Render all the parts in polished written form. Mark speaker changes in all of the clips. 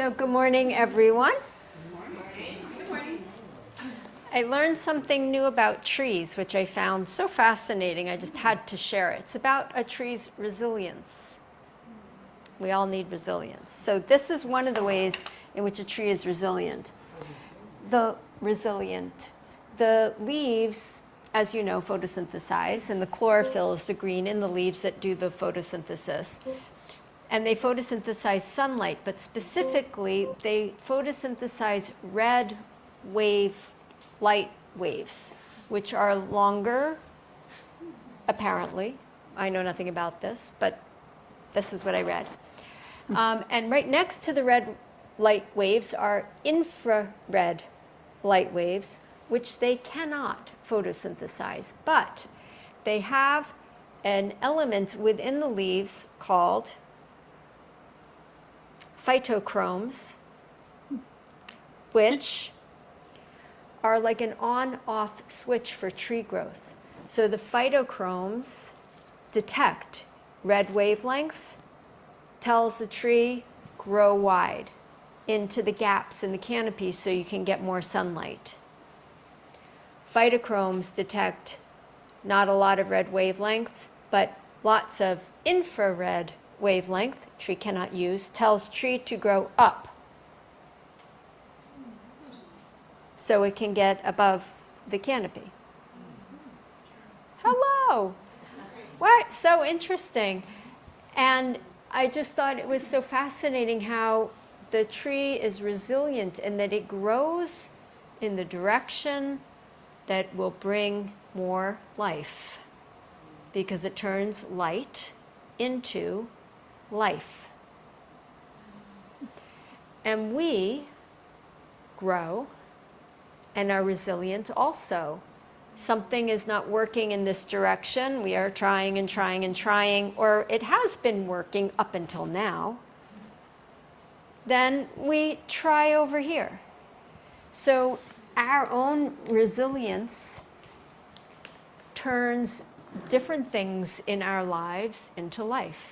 Speaker 1: So good morning, everyone.
Speaker 2: Good morning.
Speaker 1: I learned something new about trees, which I found so fascinating, I just had to share it. It's about a tree's resilience. We all need resilience. So this is one of the ways in which a tree is resilient. The leaves, as you know, photosynthesize, and the chlorophyll is the green in the leaves that do the photosynthesis. And they photosynthesize sunlight, but specifically, they photosynthesize red light waves, which are longer, apparently. I know nothing about this, but this is what I read. And right next to the red light waves are infrared light waves, which they cannot photosynthesize, but they have an element within the leaves called phytochromes, which are like an on-off switch for tree growth. So the phytochromes detect red wavelength, tells the tree grow wide into the gaps in the canopy so you can get more sunlight. Phytochromes detect not a lot of red wavelength, but lots of infrared wavelength, tree cannot use, tells tree to grow up so it can get above the canopy. Hello. What? So interesting. And I just thought it was so fascinating how the tree is resilient and that it grows in the direction that will bring more life because it turns light into life. And we grow and are resilient also. Something is not working in this direction. We are trying and trying and trying, or it has been working up until now. Then we try over here. So our own resilience turns different things in our lives into life.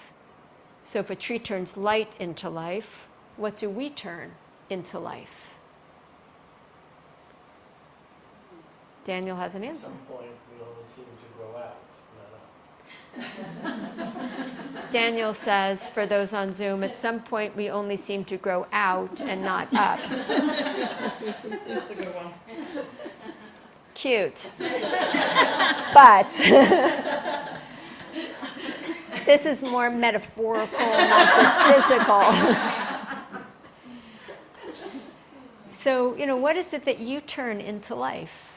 Speaker 1: So if a tree turns light into life, what do we turn into life? Daniel has an answer.
Speaker 3: At some point, we only seem to grow out, not up.
Speaker 1: Daniel says, for those on Zoom, at some point we only seem to grow out and not up.
Speaker 2: That's a good one.
Speaker 1: Cute. But this is more metaphorical, not just physical. So, what is it that you turn into life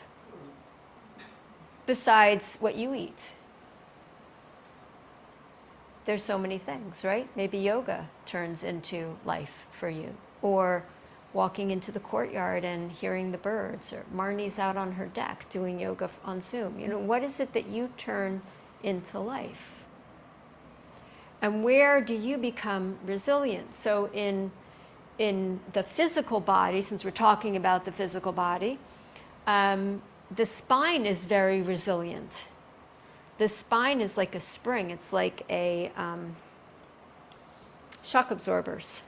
Speaker 1: besides what you eat? There's so many things, right? Maybe yoga turns into life for you, or walking into the courtyard and hearing the birds, or Marnie's out on her deck doing yoga on Zoom. What is it that you turn into life? And where do you become resilient? So in the physical body, since we're talking about the physical body, the spine is very resilient. The spine is like a spring. It's like a shock absorbers.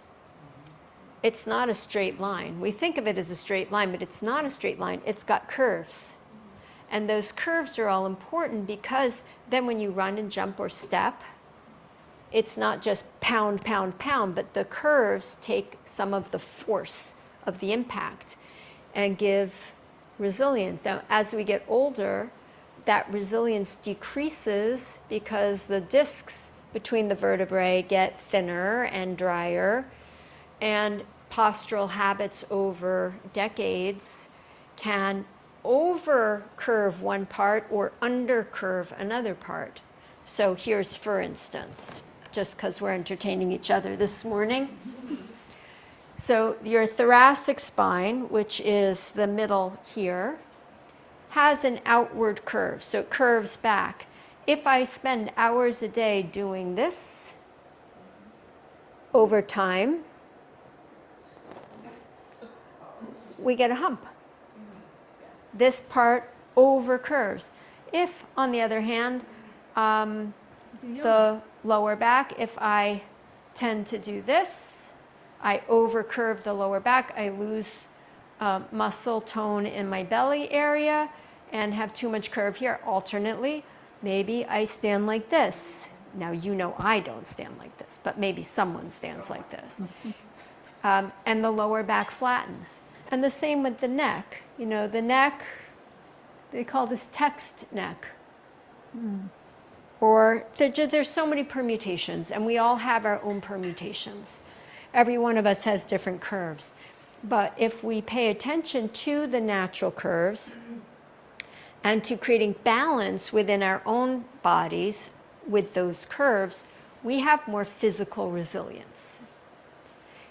Speaker 1: It's not a straight line. We think of it as a straight line, but it's not a straight line. It's got curves. And those curves are all important because then when you run and jump or step, it's not just pound, pound, pound, but the curves take some of the force of the impact and give resilience. Now, as we get older, that resilience decreases because the discs between the vertebrae get thinner and drier, and postural habits over decades can over-curve one part or under-curve another part. So here's, for instance, just because we're entertaining each other this morning. So your thoracic spine, which is the middle here, has an outward curve, so it curves back. If I spend hours a day doing this, over time, we get a hump. This part over curves. If, on the other hand, the lower back, if I tend to do this, I over-curve the lower back, I lose muscle tone in my belly area and have too much curve here. Alternately, maybe I stand like this. Now you know I don't stand like this, but maybe someone stands like this. And the lower back flattens. And the same with the neck. You know, the neck, they call this text neck. Or there's so many permutations, and we all have our own permutations. Every one of us has different curves. But if we pay attention to the natural curves and to creating balance within our own bodies with those curves, we have more physical resilience.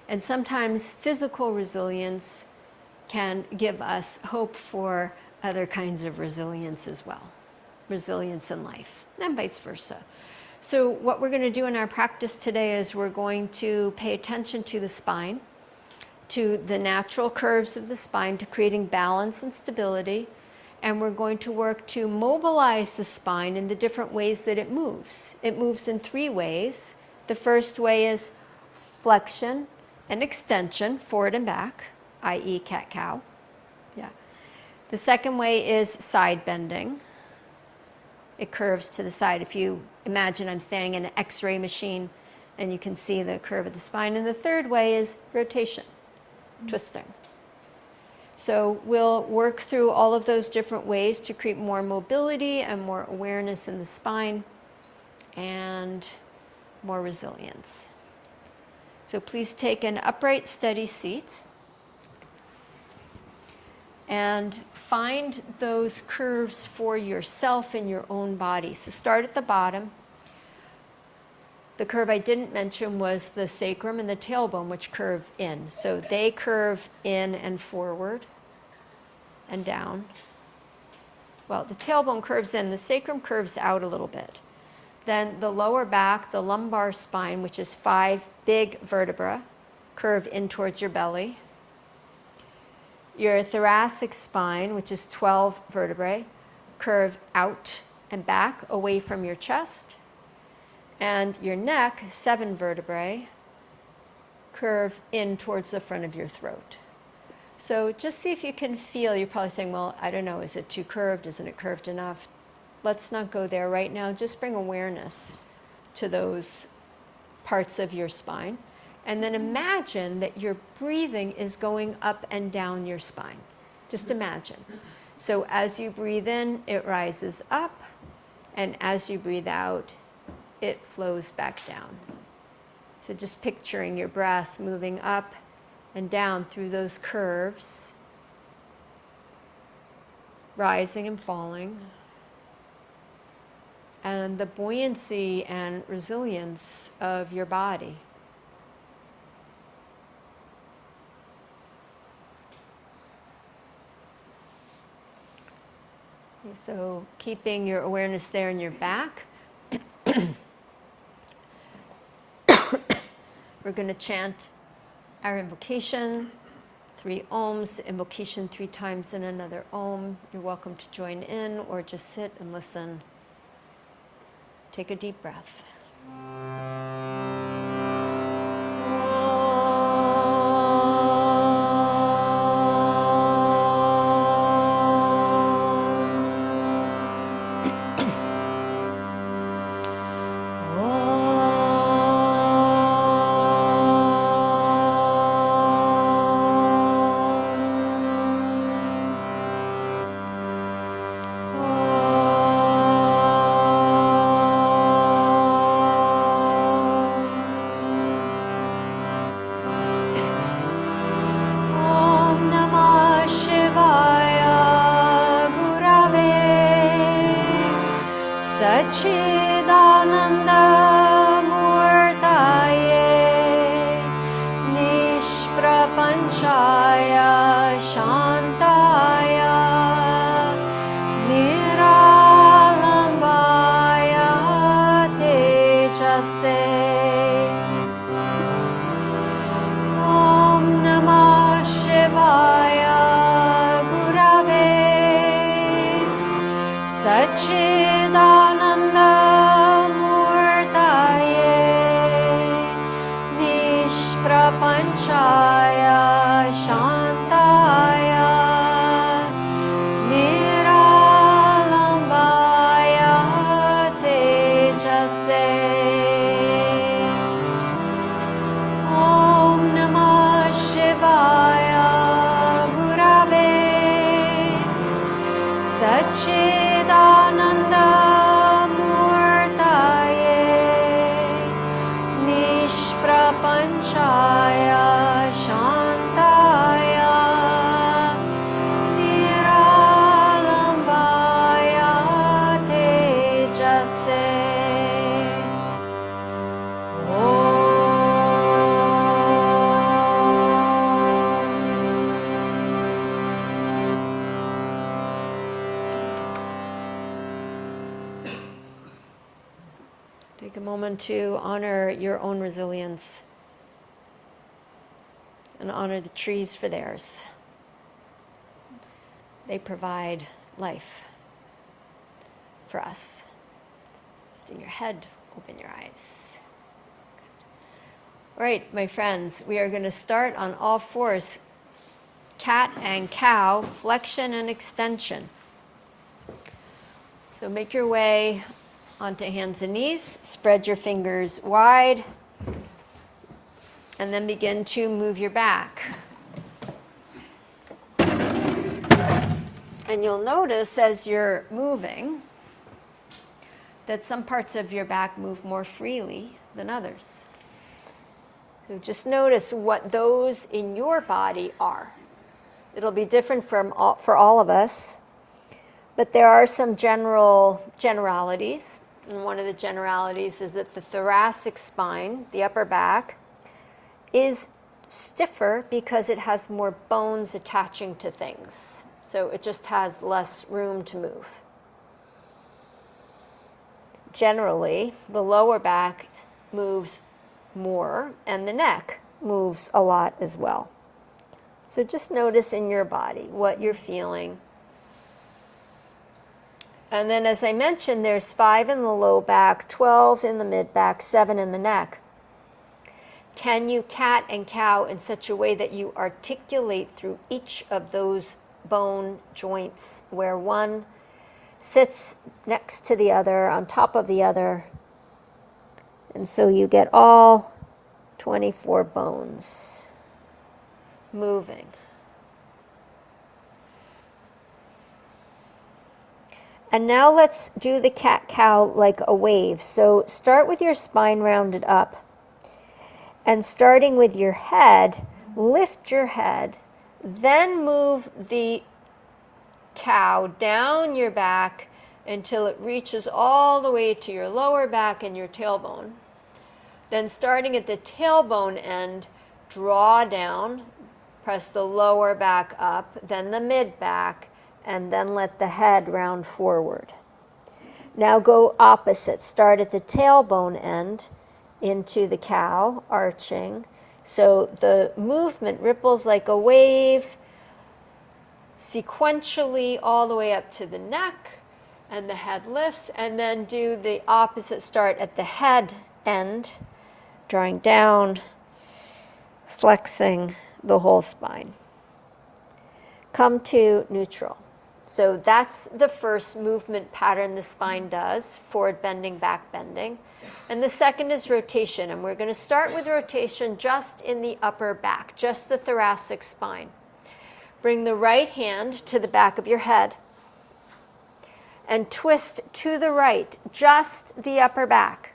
Speaker 1: And sometimes physical resilience can give us hope for other kinds of resilience as well. Resilience in life, and vice versa. So what we're going to do in our practice today is we're going to pay attention to the spine, to the natural curves of the spine, to creating balance and stability, and we're going to work to mobilize the spine in the different ways that it moves. It moves in 3 ways. The first way is flexion and extension, forward and back, i.e. cat-cow. Yeah. The second way is side bending. It curves to the side. If you imagine I'm standing in an X-ray machine and you can see the curve of the spine. And the third way is rotation, twisting. So we'll work through all of those different ways to create more mobility and more awareness in the spine and more resilience. So please take an upright, steady seat and find those curves for yourself in your own body. So start at the bottom. The curve I didn't mention was the sacrum and the tailbone, which curve in. So they curve in and forward and down. Well, the tailbone curves in, the sacrum curves out a little bit. Then the lower back, the lumbar spine, which is 5 big vertebrae, curve in towards your belly. Your thoracic spine, which is 12 vertebrae, curve out and back away from your chest. And your neck, 7 vertebrae, curve in towards the front of your throat. So just see if you can feel. You're probably saying, well, I don't know, is it too curved? Isn't it curved enough? Let's not go there right now. Just bring awareness to those parts of your spine. And then imagine that your breathing is going up and down your spine. Just imagine. So as you breathe in, it rises up. And as you breathe out, it flows back down. So just picturing your breath moving up and down through those curves, rising and falling. And the buoyancy and resilience of your body. Okay, so keeping your awareness there in your back. We're going to chant our invocation, 3 ohms, invocation 3 times in another ohm. You're welcome to join in or just sit and listen. Take a deep breath. Chaya, Shantaya, Niralambaya, Tejase. Om Namah Shivaya, Gurave, Satchidananda Murtaye, Nishprapancha Satchidanandamurtaye Nishprapanchaya Shantaya Niralambaya Tejase Take a moment to honor your own resilience and honor the trees for theirs. They provide life for us. Lifting your head, open your eyes. All right, my friends, we are going to start on all fours, cat and cow, flexion and extension. So make your way onto hands and knees, spread your fingers wide, and then begin to move your back. And you'll notice as you're moving that some parts of your back move more freely than others. So just notice what those in your body are. It'll be different for all of us, but there are some generalities. And one of the generalities is that the thoracic spine, the upper back, is stiffer because it has more bones attaching to things. So it just has less room to move. Generally, the lower back moves more and the neck moves a lot as well. So just notice in your body what you're feeling. And then, as I mentioned, there's 5 in the low back, 12 in the mid back, 7 in the neck. Can you cat and cow in such a way that you articulate through each of those bone joints where one sits next to the other, on top of the other, and so you get all 24 bones moving. And now let's do the cat-cow like a wave. So start with your spine rounded up. And starting with your head, lift your head, then move the cow down your back until it reaches all the way to your lower back and your tailbone. Then starting at the tailbone end, draw down, press the lower back up, then the mid back, and then let the head round forward. Now go opposite. Start at the tailbone end into the cow, arching. So the movement ripples like a wave, sequentially all the way up to the neck, and the head lifts, and then do the opposite. Start at the head end, drawing down, flexing the whole spine. Come to neutral. So that's the first movement pattern the spine does, forward bending, back bending. And the second is rotation, and we're going to start with rotation just in the upper back, just the thoracic spine. Bring the right hand to the back of your head and twist to the right, just the upper back.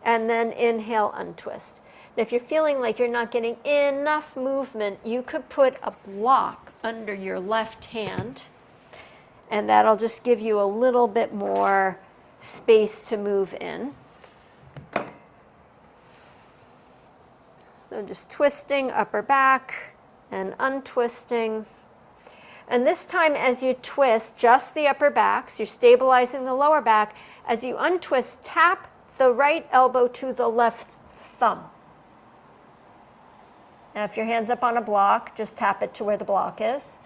Speaker 1: And then inhale, untwist. Now, if you're feeling like you're not getting enough movement, you could put a block under your left hand, and that'll just give you a little bit more space to move in. So just twisting upper back and untwisting. And this time as you twist just the upper back, so you're stabilizing the lower back, as you untwist, tap the right elbow to the left thumb. Now if your hand's up on a block, just tap it to where the block is.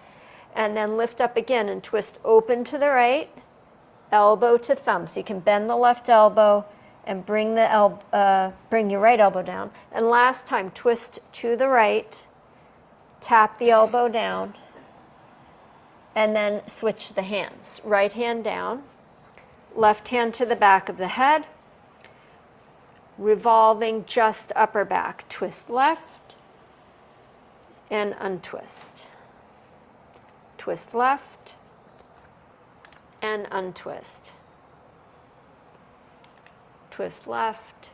Speaker 1: And then lift up again and twist open to the right, elbow to thumb. So you can bend the left elbow and bring your right elbow down. And last time, twist to the right, tap the elbow down, and then switch the hands. Right hand down, left hand to the back of the head, revolving just upper back. Twist left and untwist. Twist left and untwist. Twist left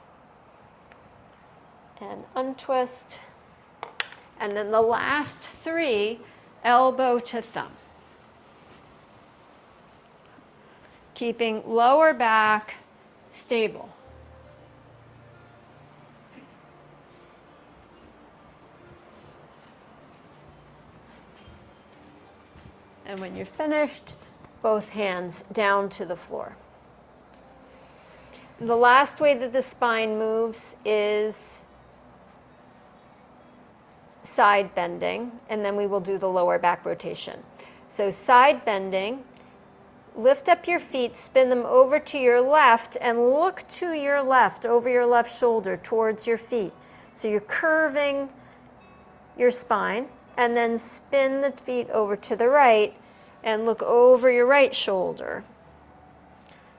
Speaker 1: and untwist. And then the last 3, elbow to thumb. Keeping lower back stable. And when you're finished, both hands down to the floor. The last way that the spine moves is side bending, and then we will do the lower back rotation. So side bending, lift up your feet, spin them over to your left, and look to your left, over your left shoulder, towards your feet. So you're curving your spine, and then spin the feet over to the right, and look over your right shoulder.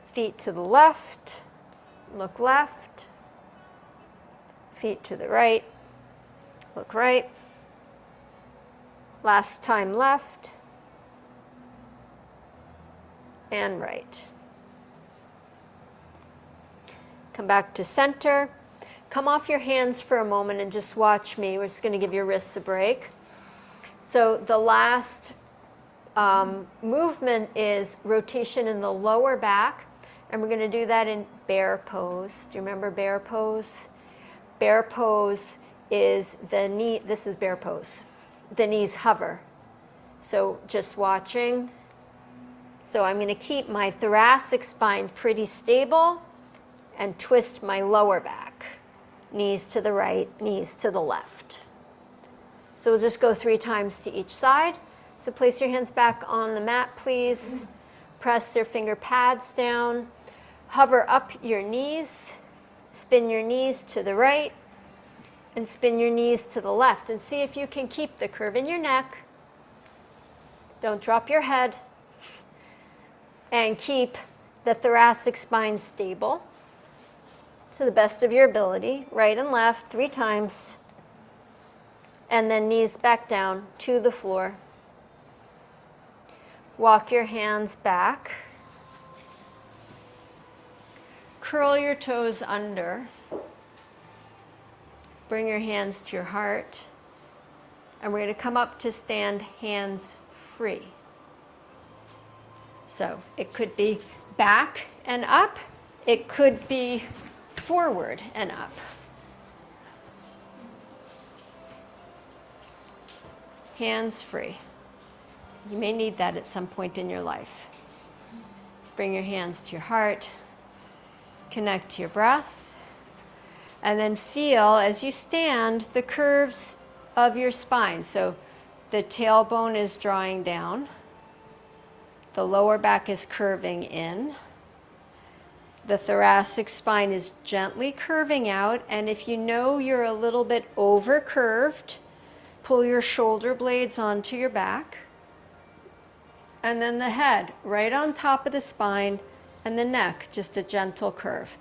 Speaker 1: Feet to the left, look left. Feet to the right, look right. Last time left and right. Come back to center. Come off your hands for a moment and just watch me. We're just going to give your wrists a break. So the last movement is rotation in the lower back, and we're going to do that in bear pose. Do you remember bear pose? Bear pose is the knee, this is bear pose. The knees hover. So just watching. So I'm going to keep my thoracic spine pretty stable and twist my lower back. Knees to the right, knees to the left. So we'll just go 3 times to each side. So place your hands back on the mat, please. Press your finger pads down. Hover up your knees. Spin your knees to the right. And spin your knees to the left. And see if you can keep the curve in your neck. Don't drop your head. And keep the thoracic spine stable to the best of your ability. Right and left, 3 times. And then knees back down to the floor. Walk your hands back. Curl your toes under. Bring your hands to your heart. And we're going to come up to stand hands free. So it could be back and up. It could be forward and up. Hands free. You may need that at some point in your life. Bring your hands to your heart. Connect to your breath. And then feel, as you stand, the curves of your spine. So the tailbone is drawing down. The lower back is curving in. The thoracic spine is gently curving out. And if you know you're a little bit over curved, pull your shoulder blades onto your back. And then the head right on top of the spine, and the neck, just a gentle curve.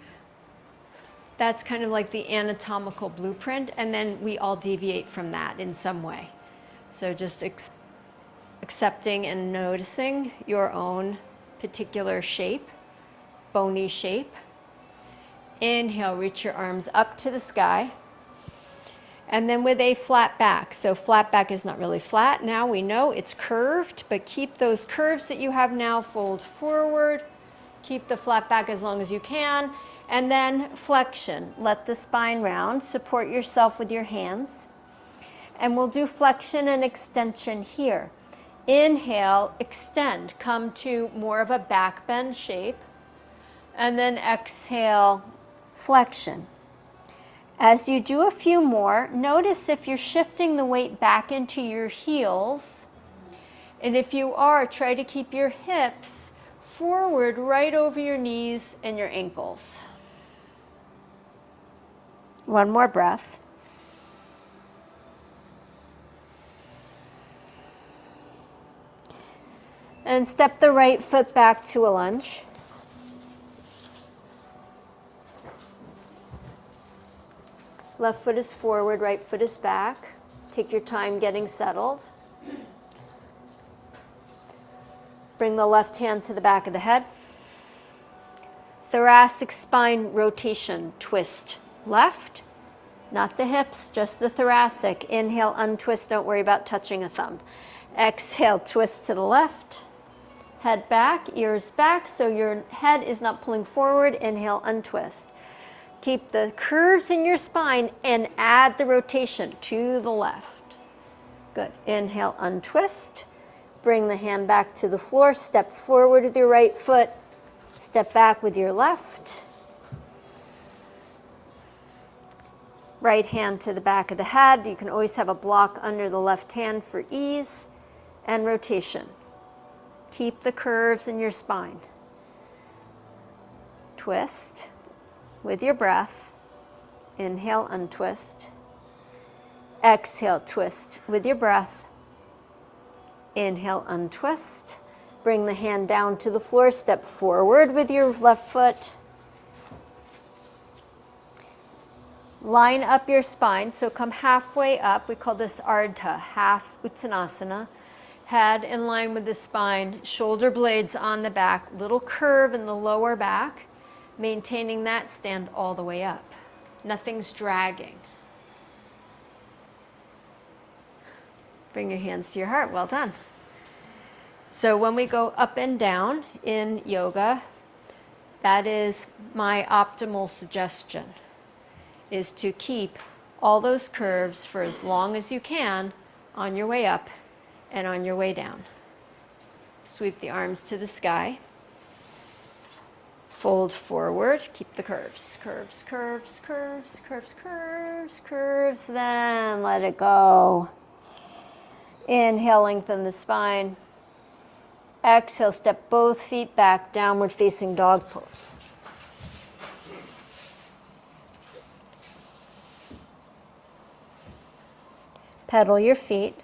Speaker 1: That's kind of like the anatomical blueprint, and then we all deviate from that in some way. So just accepting and noticing your own particular shape, bony shape. Inhale, reach your arms up to the sky. And then with a flat back. So flat back is not really flat. Now we know it's curved, but keep those curves that you have now, fold forward. Keep the flat back as long as you can. And then flexion. Let the spine round. Support yourself with your hands. And we'll do flexion and extension here. Inhale, extend. Come to more of a back bend shape. And then exhale, flexion. As you do a few more, notice if you're shifting the weight back into your heels. And if you are, try to keep your hips forward right over your knees and your ankles. One more breath. And step the right foot back to a lunge. Left foot is forward, right foot is back. Take your time getting settled. Bring the left hand to the back of the head. Thoracic spine rotation, twist left, not the hips, just the thoracic. Inhale, untwist, don't worry about touching a thumb. Exhale, twist to the left. Head back, ears back, so your head is not pulling forward. Inhale, untwist. Keep the curves in your spine and add the rotation to the left. Good. Inhale, untwist. Bring the hand back to the floor. Step forward with your right foot. Step back with your left. Right hand to the back of the head. You can always have a block under the left hand for ease and rotation. Keep the curves in your spine. Twist with your breath. Inhale, untwist. Exhale, twist with your breath. Inhale, untwist. Bring the hand down to the floor. Step forward with your left foot. Line up your spine, so come halfway up. We call this Ardha, half Uttanasana. Head in line with the spine, shoulder blades on the back, little curve in the lower back. Maintaining that, stand all the way up. Nothing's dragging. Bring your hands to your heart. Well done. So when we go up and down in yoga, that is my optimal suggestion, is to keep all those curves for as long as you can on your way up and on your way down. Sweep the arms to the sky. Fold forward, keep the curves. Curves, curves, curves, curves, curves, curves. Then let it go. Inhale, lengthen the spine. Exhale, step both feet back, downward facing dog pose. Pedal your feet.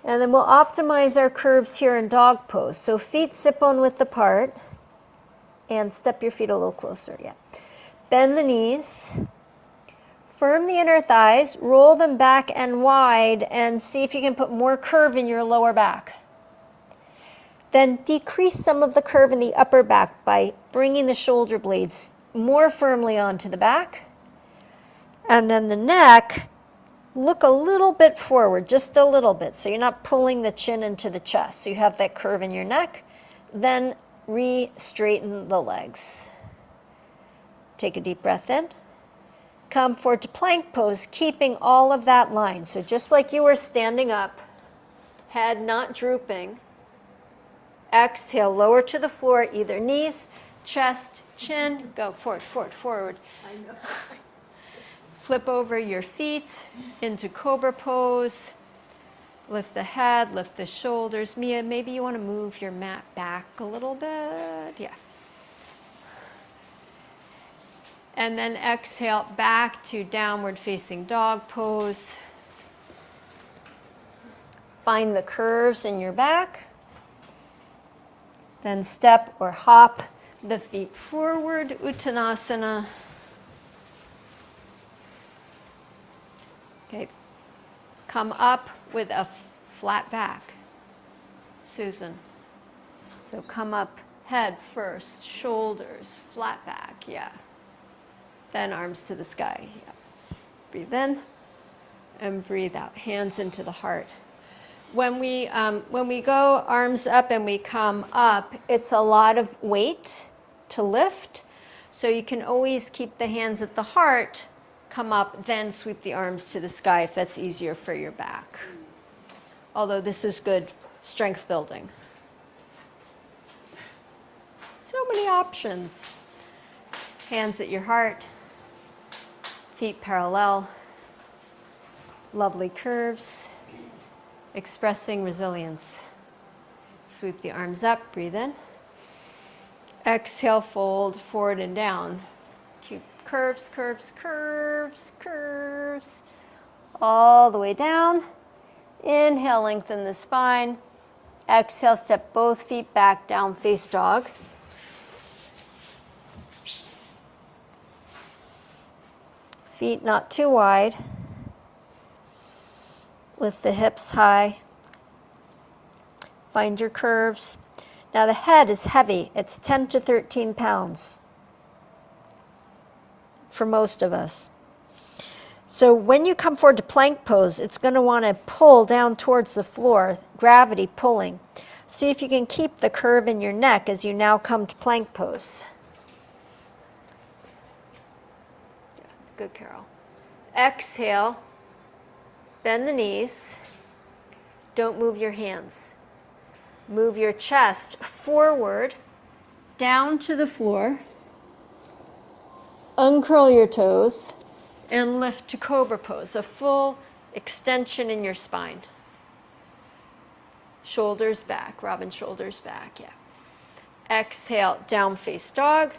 Speaker 1: And then we'll optimize our curves here in dog pose. So feet sit-bone width apart. And step your feet a little closer, yeah. Bend the knees. Firm the inner thighs. Roll them back and wide. And see if you can put more curve in your lower back. Then decrease some of the curve in the upper back by bringing the shoulder blades more firmly onto the back. And then the neck, look a little bit forward, just a little bit, so you're not pulling the chin into the chest. So you have that curve in your neck. Then re-straighten the legs. Take a deep breath in. Come forward to plank pose, keeping all of that line. So just like you were standing up, head not drooping. Exhale, lower to the floor, either knees, chest, chin. Go forward, forward, forward. Flip over your feet into cobra pose. Lift the head, lift the shoulders. Mia, maybe you want to move your mat back a little bit. Yeah. And then exhale back to downward facing dog pose. Find the curves in your back. Then step or hop the feet forward, Uttanasana. Okay, come up with a flat back, Susan. So come up, head first, shoulders, flat back, yeah. Then arms to the sky, yeah. Breathe in and breathe out, hands into the heart. When we go arms up and we come up, it's a lot of weight to lift. So you can always keep the hands at the heart, come up, then sweep the arms to the sky if that's easier for your back. Although this is good strength building. So many options. Hands at your heart, feet parallel, lovely curves. Expressing resilience. Sweep the arms up, breathe in. Exhale, fold forward and down. Keep curves, curves, curves, curves. All the way down. Inhale, lengthen the spine. Exhale, step both feet back, down face dog. Feet not too wide. Lift the hips high. Find your curves. Now the head is heavy. It's 10 to 13 pounds for most of us. So when you come forward to plank pose, it's going to want to pull down towards the floor, gravity pulling. See if you can keep the curve in your neck as you now come to plank pose. Good, Carol. Exhale, bend the knees. Don't move your hands. Move your chest forward, down to the floor. Uncurl your toes and lift to cobra pose, a full extension in your spine. Shoulders back, Robin, shoulders back, yeah. Exhale, down face dog.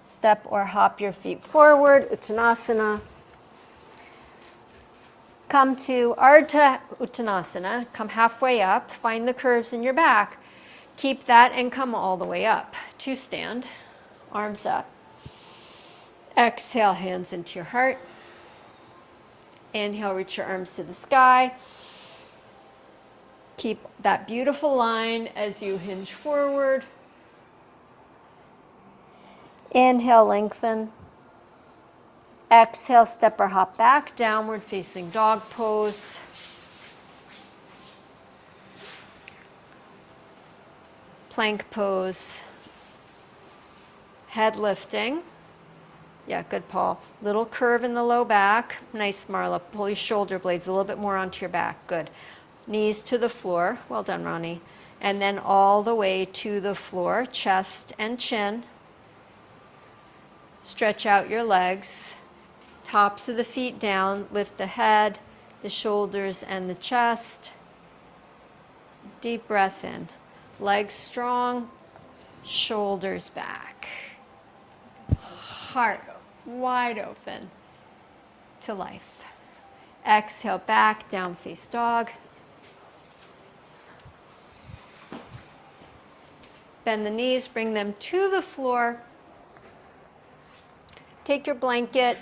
Speaker 1: Step or hop your feet forward, Uttanasana. Come to Ardha Uttanasana, come halfway up, find the curves in your back. Keep that and come all the way up to stand, arms up. Exhale, hands into your heart. Inhale, reach your arms to the sky. Keep that beautiful line as you hinge forward. Inhale, lengthen. Exhale, step or hop back, downward facing dog pose. Plank pose. Head lifting. Yeah, good, Paul. Little curve in the low back. Nice, Marla. Pull your shoulder blades a little bit more onto your back. Good. Knees to the floor. Well done, Ronnie. And then all the way to the floor, chest and chin. Stretch out your legs. Tops of the feet down, lift the head, the shoulders, and the chest. Deep breath in. Legs strong, shoulders back. Heart wide open to life. Exhale, back, down face dog. Bend the knees, bring them to the floor. Take your blanket,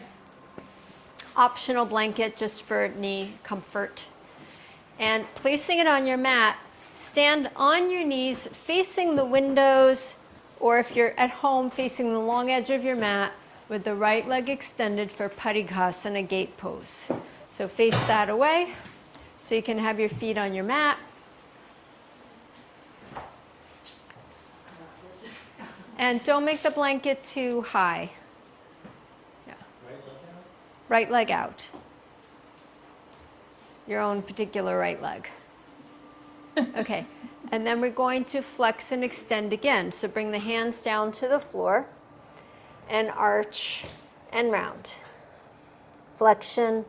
Speaker 1: optional blanket just for knee comfort, and placing it on your mat, stand on your knees facing the windows, or if you're at home facing the long edge of your mat with the right leg extended for Parighasana gate pose. So face that away so you can have your feet on your mat. And don't make the blanket too high. Right leg out. Your own particular right leg. Okay, and then we're going to flex and extend again. So bring the hands down to the floor and arch and round. Flexion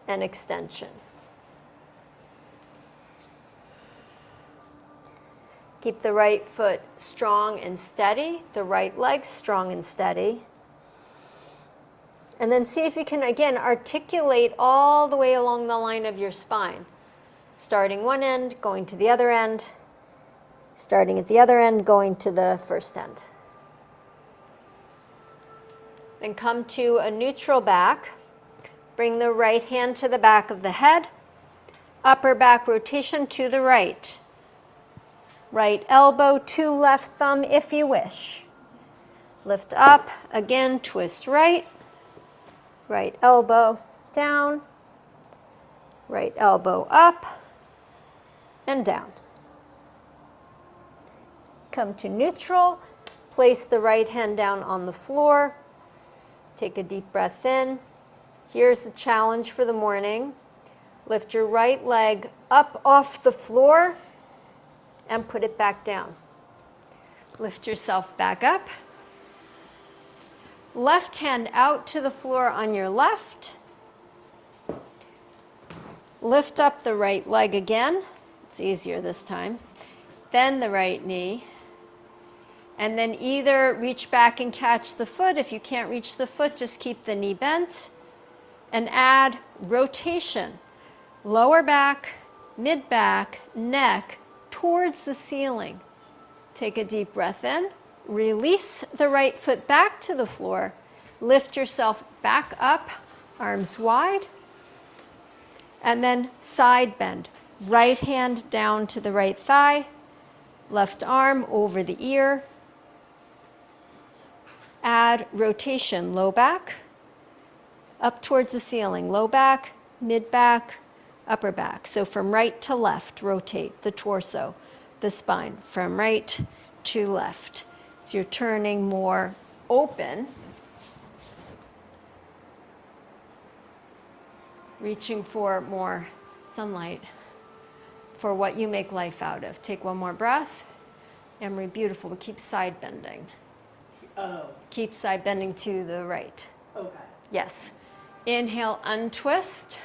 Speaker 1: and extension. Keep the right foot strong and steady, the right leg strong and steady. And then see if you can, again, articulate all the way along the line of your spine. Starting one end, going to the other end. Starting at the other end, going to the first end. Then come to a neutral back. Bring the right hand to the back of the head. Upper back rotation to the right. Right elbow to left thumb if you wish. Lift up, again, twist right. Right elbow down, right elbow up, and down. Come to neutral, place the right hand down on the floor, take a deep breath in. Here's the challenge for the morning. Lift your right leg up off the floor and put it back down. Lift yourself back up. Left hand out to the floor on your left. Lift up the right leg again. It's easier this time. Then the right knee. And then either reach back and catch the foot. If you can't reach the foot, just keep the knee bent. And add rotation. Lower back, mid-back, neck towards the ceiling. Take a deep breath in. Release the right foot back to the floor. Lift yourself back up, arms wide. And then side bend. Right hand down to the right thigh. Left arm over the ear. Add rotation, low back, up towards the ceiling, low back, mid back, upper back. So from right to left, rotate the torso, the spine, from right to left. So you're turning more open, reaching for more sunlight, for what you make life out of. Take one more breath. Emery, beautiful, but keep side bending.
Speaker 2: Oh,
Speaker 1: Keep side bending to the right.
Speaker 2: okay.
Speaker 1: Yes. Inhale, untwist.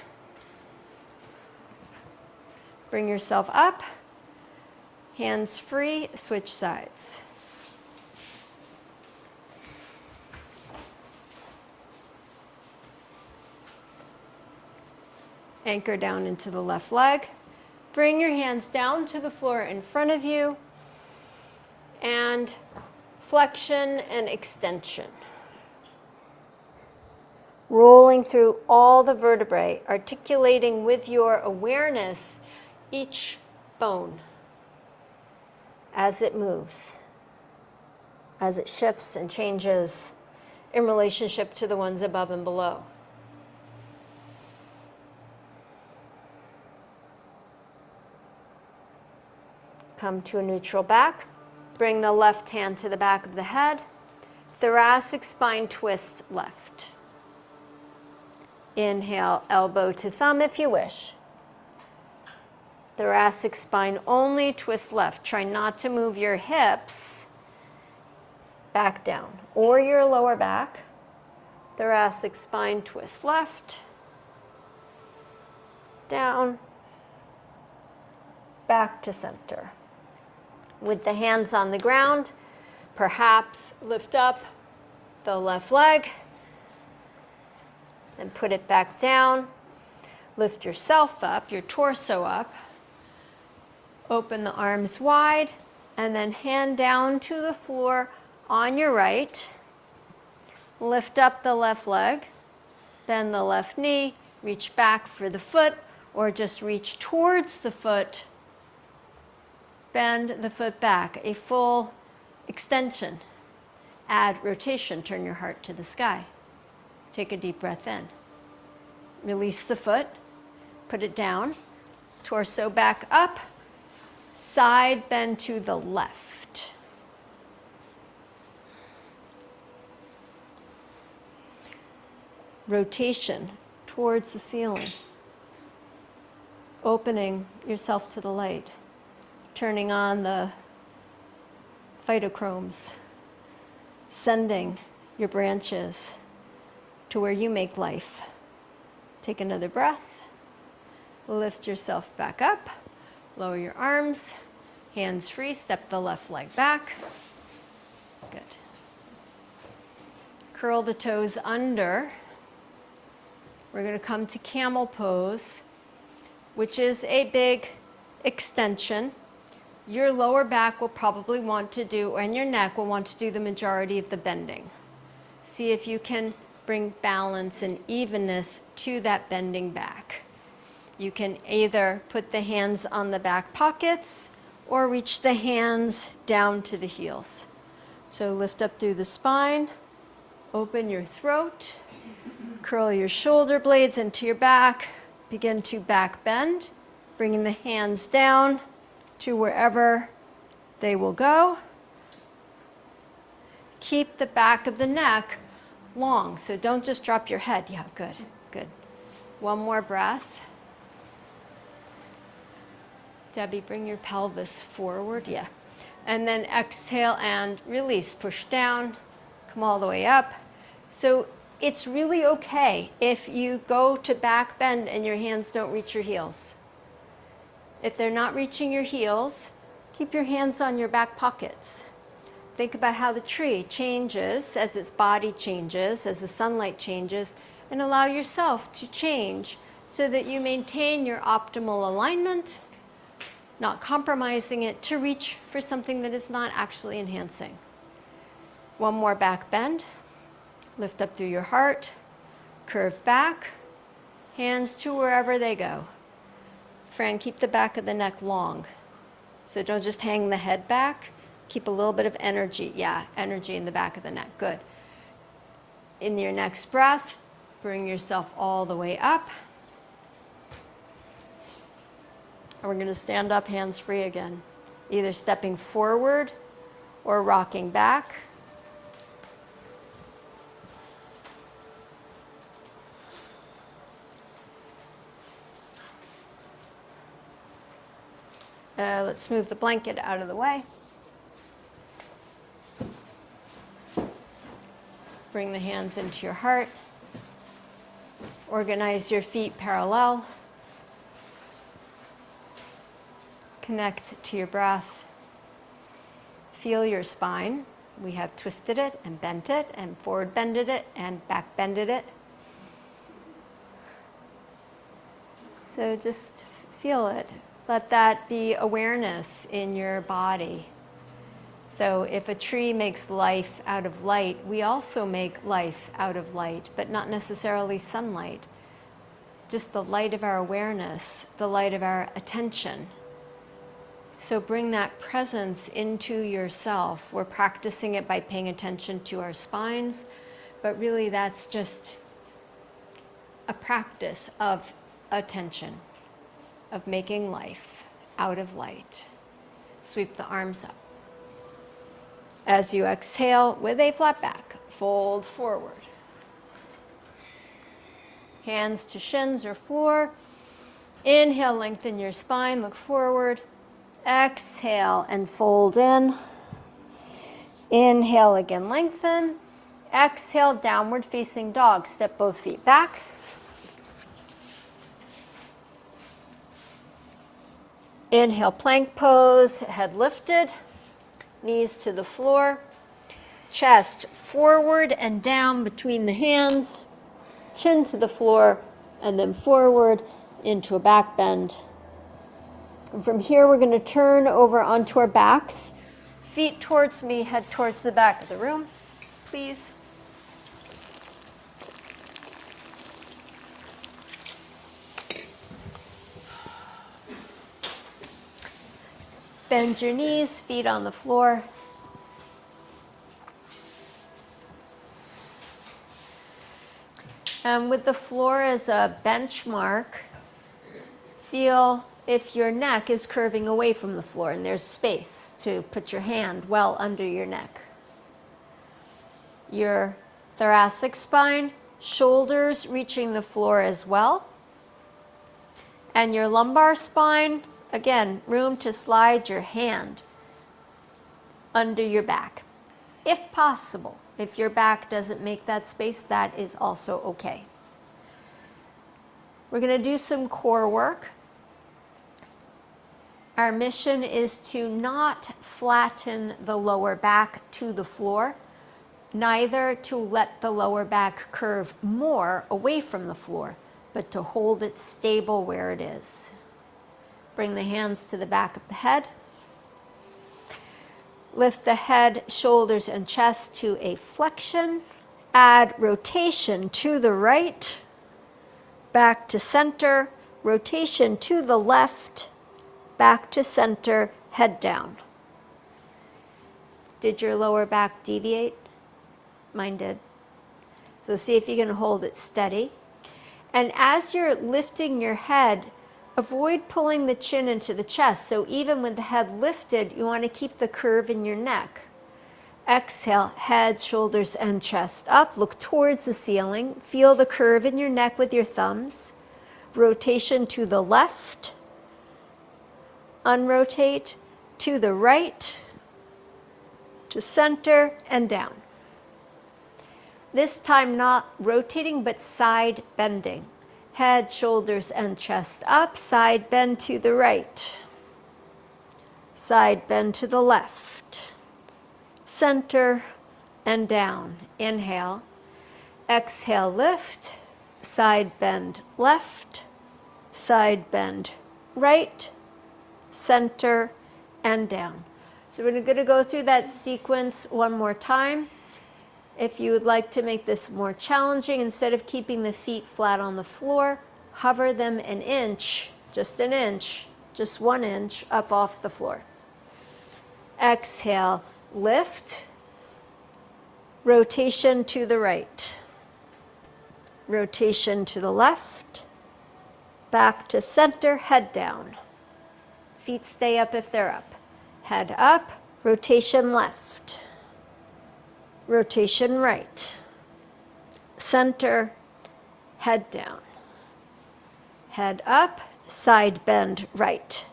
Speaker 1: Bring yourself up. Hands free, switch sides. Anchor down into the left leg. Bring your hands down to the floor in front of you. And flexion and extension. Rolling through all the vertebrae, articulating with your awareness each bone as it moves, as it shifts and changes in relationship to the ones above and below. Come to a neutral back. Bring the left hand to the back of the head. Thoracic spine twist left. Inhale, elbow to thumb if you wish. Thoracic spine only, twist left. Try not to move your hips back down or your lower back. Thoracic spine twist left. Down. Back to center. With the hands on the ground, perhaps lift up the left leg, then put it back down. Lift yourself up, your torso up. Open the arms wide, and then hand down to the floor on your right. Lift up the left leg, bend the left knee, reach back for the foot, or just reach towards the foot. Bend the foot back, a full extension. Add rotation, turn your heart to the sky. Take a deep breath in. Release the foot, put it down, torso back up, side bend to the left. Rotation towards the ceiling. Opening yourself to the light. Turning on the phytochromes, sending your branches to where you make life. Take another breath. Lift yourself back up. Lower your arms. Hands free. Step the left leg back. Good. Curl the toes under. We're going to come to camel pose, which is a big extension. Your lower back will probably want to do, and your neck will want to do the majority of the bending. See if you can bring balance and evenness to that bending back. You can either put the hands on the back pockets or reach the hands down to the heels. So lift up through the spine, open your throat, curl your shoulder blades into your back, begin to back bend, bringing the hands down to wherever they will go. Keep the back of the neck long, so don't just drop your head. Yeah, good, good. One more breath. Debbie, bring your pelvis forward, yeah. And then exhale and release, push down, come all the way up. So it's really okay if you go to back bend and your hands don't reach your heels. If they're not reaching your heels, keep your hands on your back pockets. Think about how the tree changes as its body changes, as the sunlight changes, and allow yourself to change so that you maintain your optimal alignment, not compromising it to reach for something that is not actually enhancing. One more back bend. Lift up through your heart. Curve back. Hands to wherever they go. Fran, keep the back of the neck long. So don't just hang the head back. Keep a little bit of energy. Yeah, energy in the back of the neck. Good. In your next breath, bring yourself all the way up. And we're going to stand up hands free again. Either stepping forward or rocking back. Let's move the blanket out of the way. Bring the hands into your heart. Organize your feet parallel. Connect to your breath. Feel your spine. We have twisted it and bent it and forward bended it and back bended it. So just feel it. Let that be awareness in your body. So if a tree makes life out of light, we also make life out of light, but not necessarily sunlight. Just the light of our awareness, the light of our attention. So bring that presence into yourself. We're practicing it by paying attention to our spines, but really that's just a practice of attention, of making life out of light. Sweep the arms up. As you exhale with a flat back, fold forward. Hands to shins or floor. Inhale, lengthen your spine, look forward. Exhale and fold in. Inhale again, lengthen. Exhale, downward facing dog. Step both feet back. Inhale, plank pose, head lifted, knees to the floor, chest forward and down between the hands, chin to the floor, and then forward into a back bend. And from here, we're going to turn over onto our backs, feet towards me, head towards the back of the room, please. Bend your knees, feet on the floor. And with the floor as a benchmark, feel if your neck is curving away from the floor and there's space to put your hand well under your neck. Your thoracic spine, shoulders reaching the floor as well. And your lumbar spine, again, room to slide your hand under your back. If possible, if your back doesn't make that space, that is also okay. We're going to do some core work. Our mission is to not flatten the lower back to the floor, neither to let the lower back curve more away from the floor, but to hold it stable where it is. Bring the hands to the back of the head. Lift the head, shoulders, and chest to a flexion. Add rotation to the right, back to center, rotation to the left, back to center, head down. Did your lower back deviate? Mine did. So see if you can hold it steady. And as you're lifting your head, avoid pulling the chin into the chest. So even with the head lifted, you want to keep the curve in your neck. Exhale, head, shoulders, and chest up. Look towards the ceiling. Feel the curve in your neck with your thumbs. Rotation to the left. Unrotate to the right, to center, and down. This time not rotating, but side bending. Head, shoulders, and chest up. Side bend to the right. Side bend to the left. Center and down. Inhale. Exhale, lift. Side bend left. Side bend right. Center and down. So we're going to go through that sequence one more time. If you would like to make this more challenging, instead of keeping the feet flat on the floor, hover them an inch, just 1 inch up off the floor. Exhale, lift, rotation to the right, rotation to the left, back to center, head down. Feet stay up if they're up. Head up, rotation left, rotation right, center, head down. Head up, side bend right,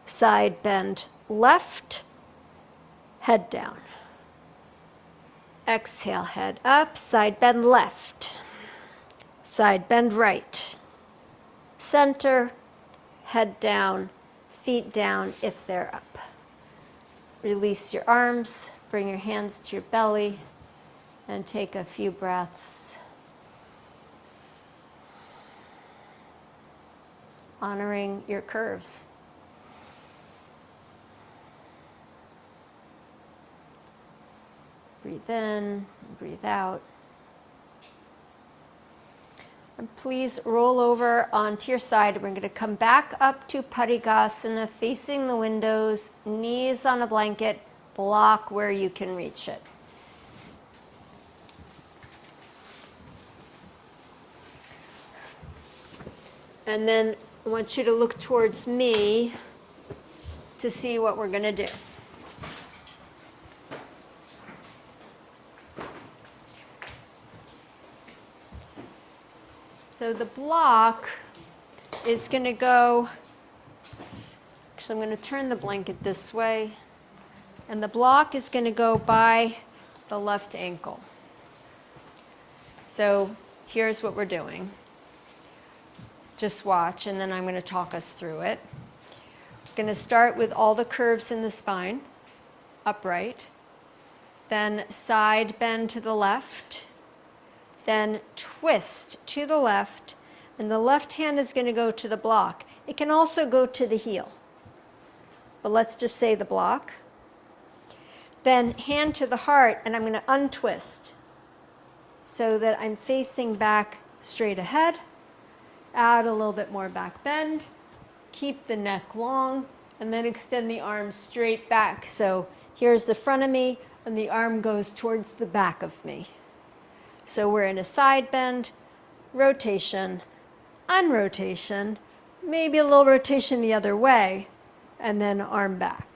Speaker 1: side bend left, head down. Exhale, head up, side bend left, side bend right, center, head down, feet down if they're up. Release your arms, bring your hands to your belly, and take a few breaths. Honoring your curves. Breathe in, breathe out. And please roll over onto your side. We're going to come back up to Parigasana, facing the windows, knees on a blanket, block where you can reach it. And then I want you to look towards me to see what we're going to do. So the block is going to go, actually I'm going to turn the blanket this way, and the block is going to go by the left ankle. So here's what we're doing. Just watch, and then I'm going to talk us through it. We're going to start with all the curves in the spine, upright, then side bend to the left, then twist to the left, and the left hand is going to go to the block. It can also go to the heel, but let's just say the block. Then hand to the heart, and I'm going to untwist so that I'm facing back straight ahead. Add a little bit more back bend. Keep the neck long, and then extend the arms straight back. So here's the front of me, and the arm goes towards the back of me. So we're in a side bend, rotation, unrotation, maybe a little rotation the other way, and then arm back.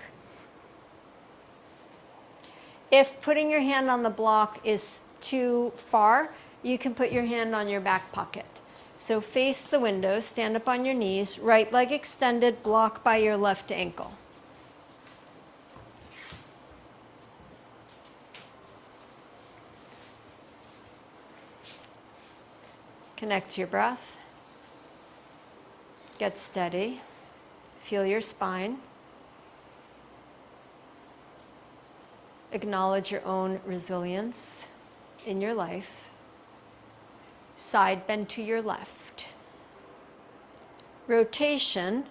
Speaker 1: If putting your hand on the block is too far, you can put your hand on your back pocket. So face the window, stand up on your knees, right leg extended, block by your left ankle. Connect to your breath. Get steady. Feel your spine. Acknowledge your own resilience in your life. Side bend to your left. Rotation,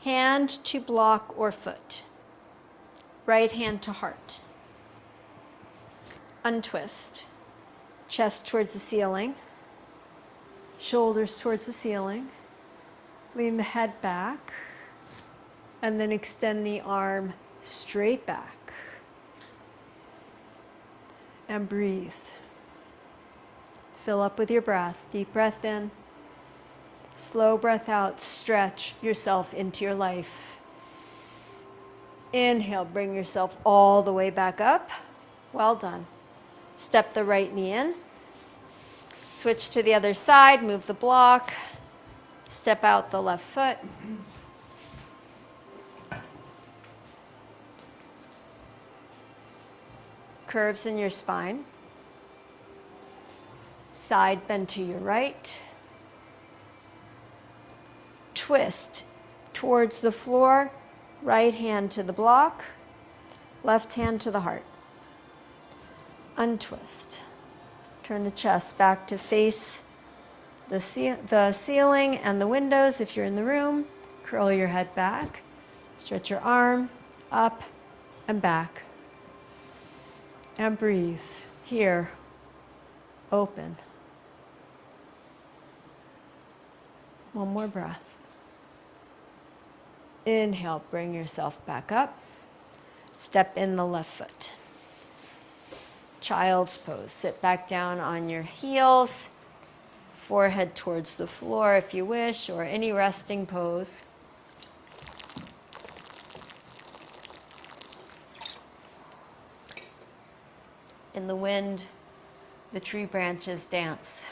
Speaker 1: hand to block or foot. Right hand to heart. Untwist. Chest towards the ceiling. Shoulders towards the ceiling. Lean the head back. And then extend the arm straight back. And breathe. Fill up with your breath. Deep breath in. Slow breath out. Stretch yourself into your life. Inhale, bring yourself all the way back up. Well done. Step the right knee in. Switch to the other side, move the block. Step out the left foot. Curves in your spine. Side bend to your right. Twist towards the floor. Right hand to the block. Left hand to the heart. Untwist. Turn the chest back to face the ceiling and the windows if you're in the room. Curl your head back. Stretch your arm up and back. And breathe. Here, open. One more breath. Inhale, bring yourself back up. Step in the left foot. Child's pose. Sit back down on your heels. Forehead towards the floor if you wish, or any resting pose. In the wind, the tree branches dance.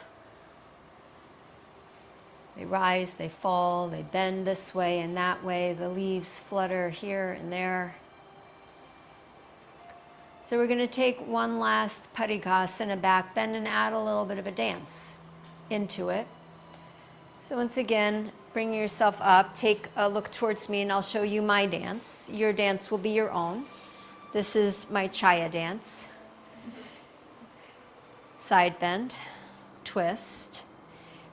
Speaker 1: They rise, they fall, they bend this way and that way. The leaves flutter here and there. So we're going to take one last Padikasana back bend and add a little bit of a dance into it. So once again, bring yourself up, take a look towards me, and I'll show you my dance. Your dance will be your own. This is my Chaya dance. Side bend, twist,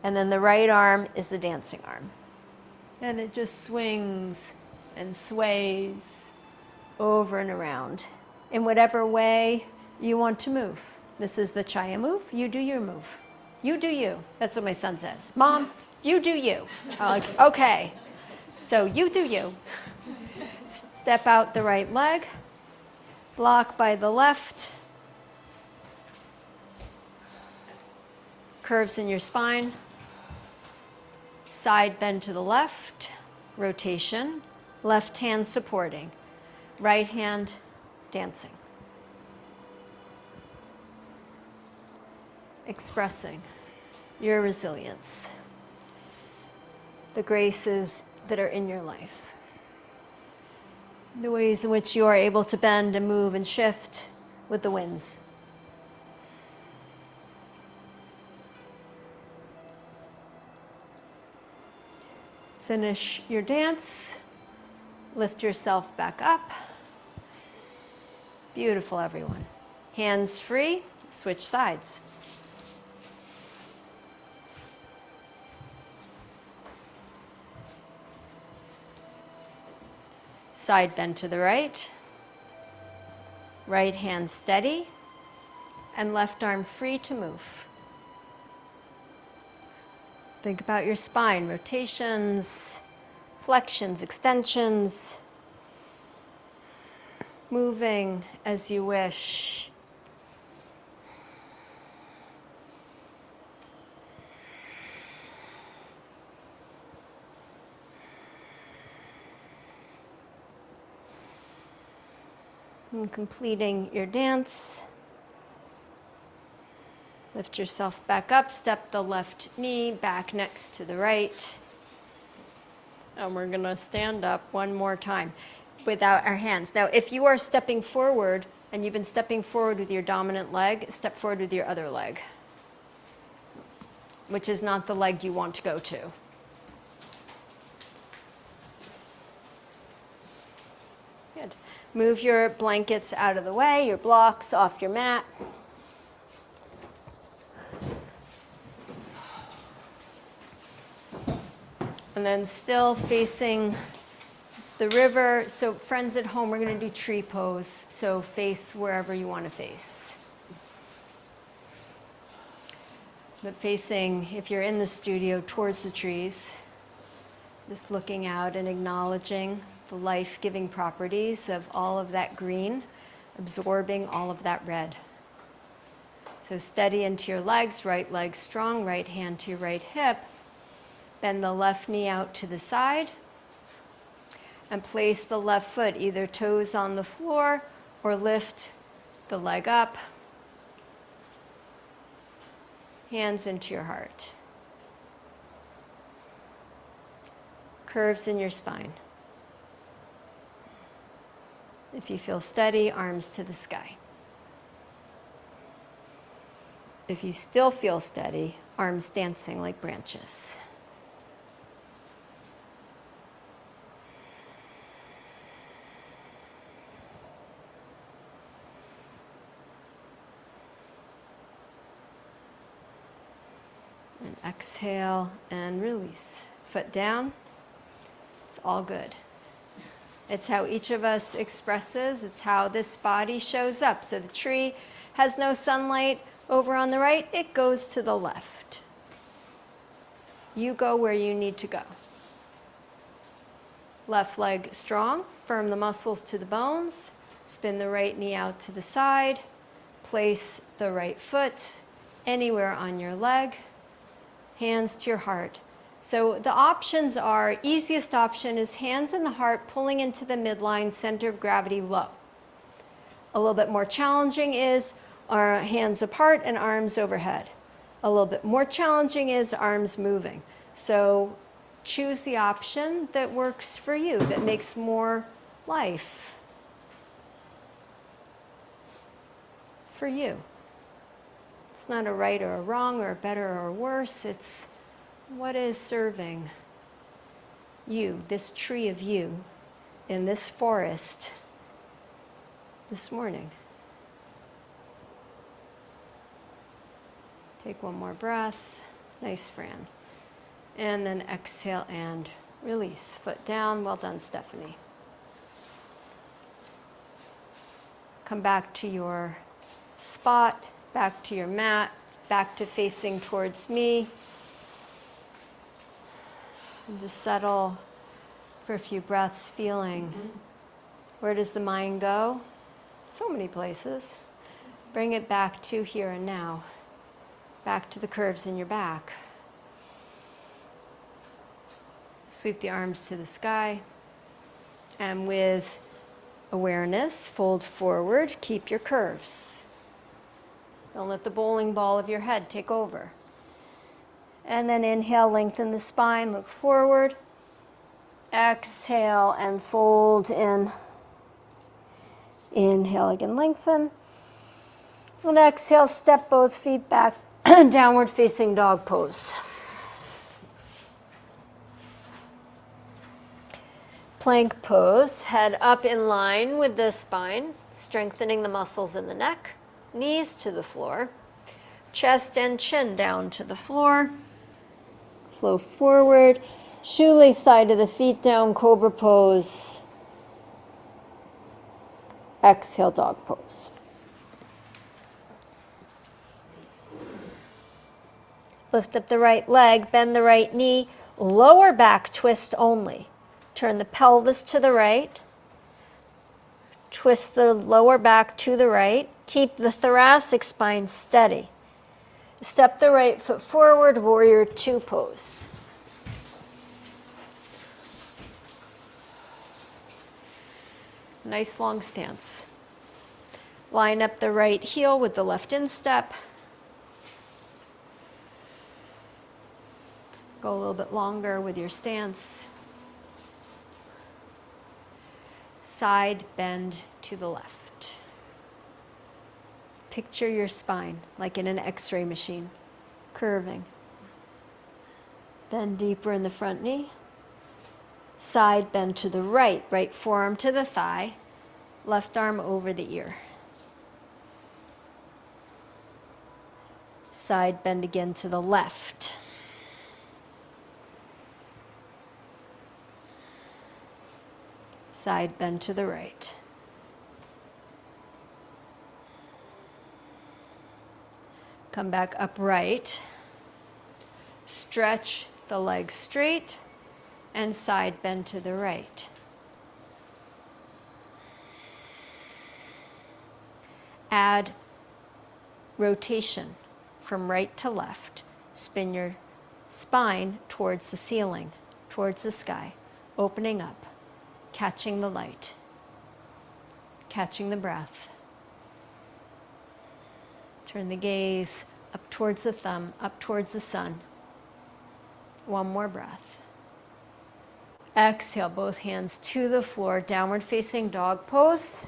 Speaker 1: and then the right arm is the dancing arm. And it just swings and sways over and around in whatever way you want to move. This is the Chaya move. You do your move. You do you. That's what my son says. Mom, you do you. I'm like, okay. So you do you. Step out the right leg. Block by the left. Curves in your spine. Side bend to the left. Rotation. Left hand supporting. Right hand dancing. Expressing your resilience. The graces that are in your life. The ways in which you are able to bend and move and shift with the winds. Finish your dance. Lift yourself back up. Beautiful, everyone. Hands free, switch sides. Side bend to the right. Right hand steady. And left arm free to move. Think about your spine, rotations, flexions, extensions, moving as you wish. And completing your dance. Lift yourself back up, step the left knee back next to the right. And we're gonna stand up one more time without our hands. Now, if you are stepping forward and you've been stepping forward with your dominant leg, step forward with your other leg, which is not the leg you want to go to. Good. Move your blankets out of the way, your blocks off your mat. And then still facing the river. So friends at home, we're going to do tree pose. So face wherever you want to face. But facing, if you're in the studio, towards the trees. Just looking out and acknowledging the life-giving properties of all of that green, absorbing all of that red. So steady into your legs, right leg strong, right hand to your right hip. Bend the left knee out to the side and place the left foot, either toes on the floor or lift the leg up. Hands into your heart. Curves in your spine. If you feel steady, arms to the sky. If you still feel steady, arms dancing like branches. And exhale and release. Foot down. It's all good. It's how each of us expresses. It's how this body shows up. So the tree has no sunlight over on the right, it goes to the left. You go where you need to go. Left leg strong, firm the muscles to the bones, spin the right knee out to the side, place the right foot anywhere on your leg, hands to your heart. So the options are, easiest option is hands in the heart pulling into the midline, center of gravity low. A little bit more challenging is our hands apart and arms overhead. A little bit more challenging is arms moving. So choose the option that works for you, that makes more life for you. It's not a right or a wrong or a better or worse. It's what is serving you, this tree of you, in this forest this morning. Take one more breath. Nice, Fran. And then exhale and release. Foot down. Well done, Stephanie. Come back to your spot, back to your mat, back to facing towards me. And just settle for a few breaths, feeling. Where does the mind go? So many places. Bring it back to here and now. Back to the curves in your back. Sweep the arms to the sky. And with awareness, fold forward, keep your curves. Don't let the bowling ball of your head take over. And then inhale, lengthen the spine, look forward. Exhale and fold in. Inhale again, lengthen. And exhale, step both feet back, downward facing dog pose. Plank pose, head up in line with the spine, strengthening the muscles in the neck, knees to the floor, chest and chin down to the floor. Flow forward, shoelace side of the feet down, cobra pose. Exhale, dog pose. Lift up the right leg, bend the right knee, lower back twist only. Turn the pelvis to the right. Twist the lower back to the right. Keep the thoracic spine steady. Step the right foot forward, warrior two pose. Nice long stance. Line up the right heel with the left instep. Go a little bit longer with your stance. Side bend to the left. Picture your spine like in an X-ray machine, curving. Bend deeper in the front knee. Side bend to the right, right forearm to the thigh, left arm over the ear. Side bend again to the left. Side bend to the right. Come back upright. Stretch the legs straight and side bend to the right. Add rotation from right to left. Spin your spine towards the ceiling, towards the sky, opening up, catching the light, catching the breath. Turn the gaze up towards the thumb, up towards the sun. One more breath. Exhale, both hands to the floor, downward facing dog pose.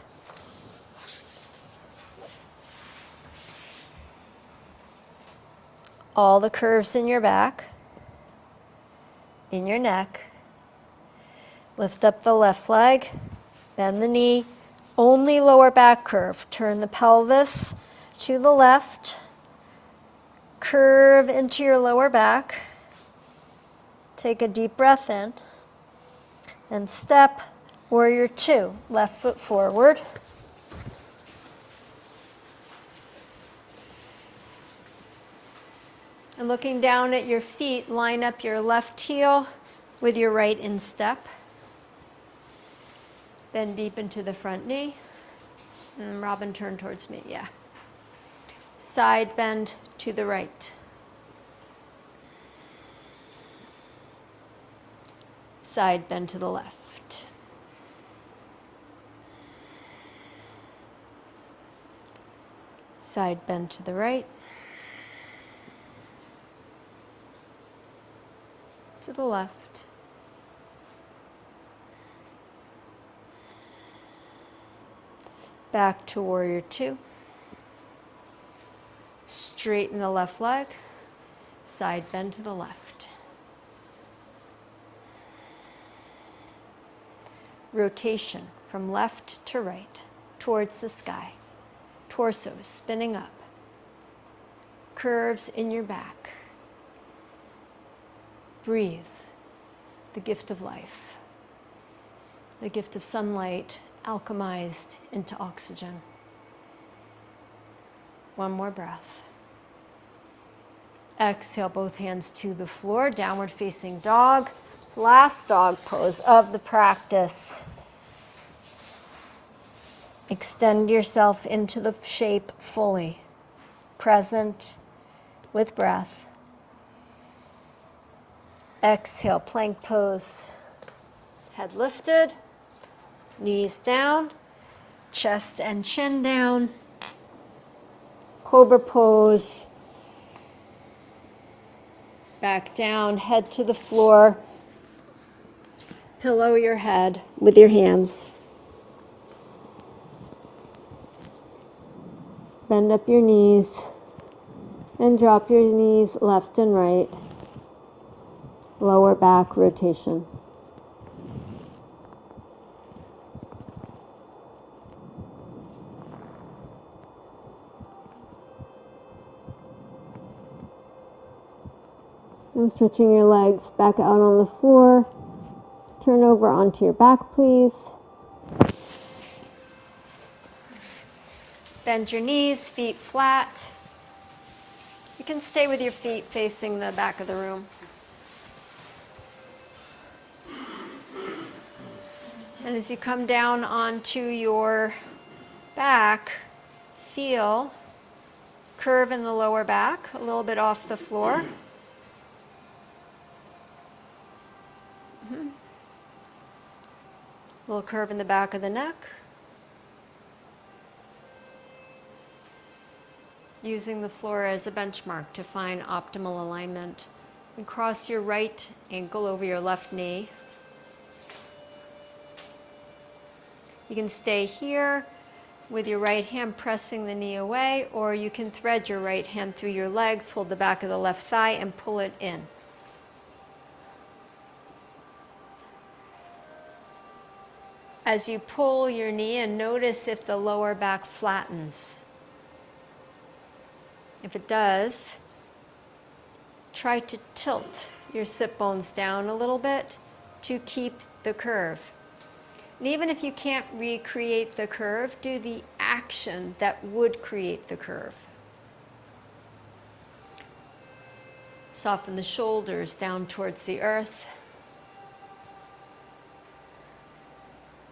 Speaker 1: All the curves in your back, in your neck. Lift up the left leg, bend the knee, only lower back curve. Turn the pelvis to the left, curve into your lower back. Take a deep breath in and step warrior two. Left foot forward. And looking down at your feet, line up your left heel with your right instep. Bend deep into the front knee. And Robin, turn towards me, yeah. Side bend to the right. Side bend to the left. Side bend to the right. To the left. Back to warrior two. Straighten the left leg. Side bend to the left. Rotation from left to right, towards the sky. Torso spinning up. Curves in your back. Breathe. The gift of life. The gift of sunlight alchemized into oxygen. One more breath. Exhale, both hands to the floor, downward facing dog. Last dog pose of the practice. Extend yourself into the shape fully, present with breath. Exhale, plank pose. Head lifted, knees down, chest and chin down. Cobra pose. Back down, head to the floor. Pillow your head with your hands. Bend up your knees and drop your knees left and right. Lower back rotation. And stretching your legs back out on the floor. Turn over onto your back, please. Bend your knees, feet flat. You can stay with your feet facing the back of the room. And as you come down onto your back, feel curve in the lower back, a little bit off the floor. Little curve in the back of the neck. Using the floor as a benchmark to find optimal alignment. And cross your right ankle over your left knee. You can stay here with your right hand pressing the knee away, or you can thread your right hand through your legs, hold the back of the left thigh, and pull it in. As you pull your knee in, notice if the lower back flattens. If it does, try to tilt your sit bones down a little bit to keep the curve. And even if you can't recreate the curve, do the action that would create the curve. Soften the shoulders down towards the earth.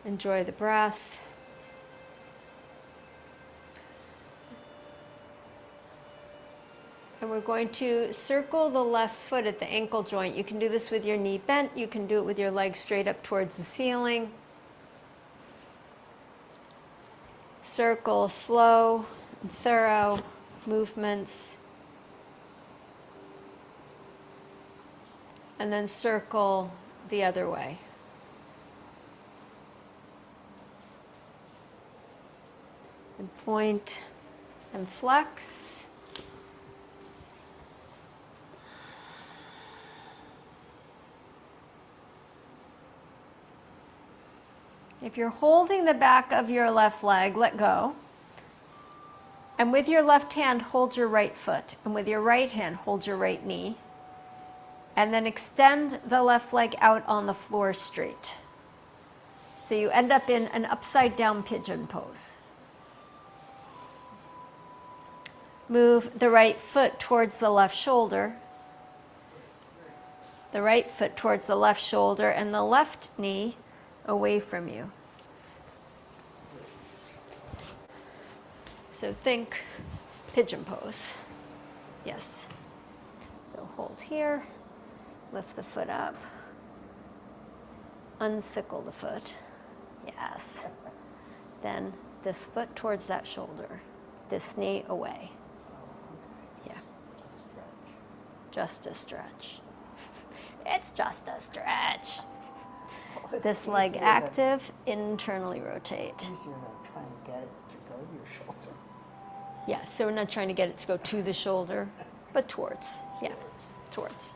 Speaker 1: Enjoy the breath. And we're going to circle the left foot at the ankle joint. You can do this with your knee bent. You can do it with your legs straight up towards the ceiling. Circle slow and thorough movements. And then circle the other way. And point and flex. If you're holding the back of your left leg, let go. And with your left hand, hold your right foot. And with your right hand, hold your right knee. And then extend the left leg out on the floor straight. So you end up in an upside down pigeon pose. Move the right foot towards the left shoulder. The right foot towards the left shoulder and the left knee away from you. So think pigeon pose. Yes. So hold here, lift the foot up, unsickle the foot. Yes. Then this foot towards that shoulder, this knee away. Yeah. Just a stretch. It's just a stretch. This leg active, internally rotate.
Speaker 4: It's easier than trying to get it to go to your shoulder.
Speaker 1: Yeah, so we're not trying to get it to go to the shoulder, but towards. Yeah, towards.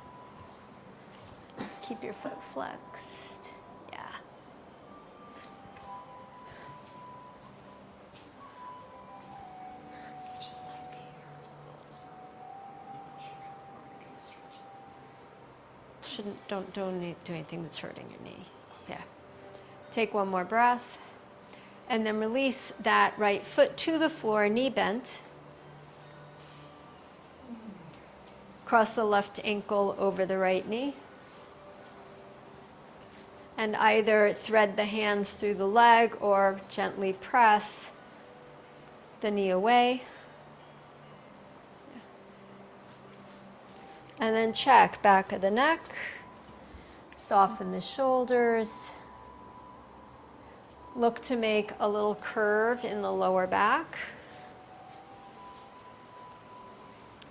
Speaker 1: Keep your foot flexed. Yeah.
Speaker 3: Just might be yours a little slow. I'm not sure how far to get stretched.
Speaker 1: Don't do anything that's hurting your knee. Yeah. Take one more breath. And then release that right foot to the floor, knee bent. Cross the left ankle over the right knee. And either thread the hands through the leg or gently press the knee away. And then check back of the neck. Soften the shoulders. Look to make a little curve in the lower back.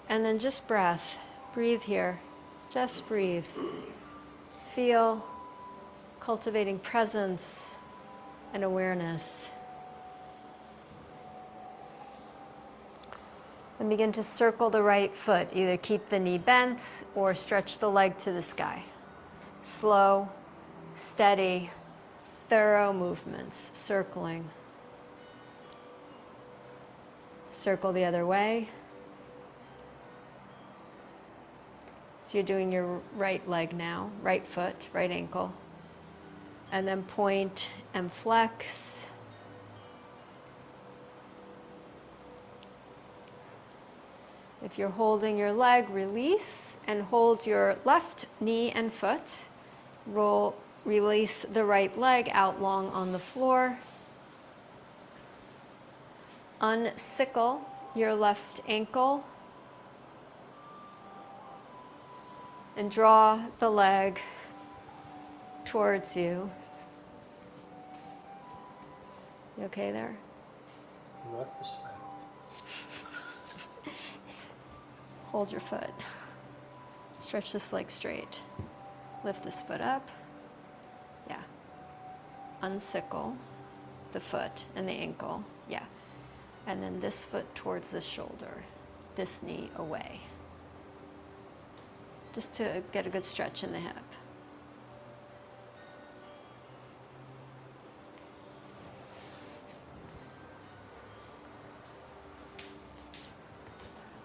Speaker 1: And then just breath. Breathe here. Just breathe. Feel cultivating presence and awareness. And begin to circle the right foot. Either keep the knee bent or stretch the leg to the sky. Slow, steady, thorough movements, circling. Circle the other way. So you're doing your right leg now, right foot, right ankle. And then point and flex. If you're holding your leg, release and hold your left knee and foot. Release the right leg out long on the floor. Unsickle your left ankle. And draw the leg towards you. You okay there?
Speaker 3: What respect?
Speaker 1: Hold your foot. Stretch this leg straight. Lift this foot up. Yeah. Unsickle the foot and the ankle. Yeah. And then this foot towards the shoulder. This knee away. Just to get a good stretch in the hip.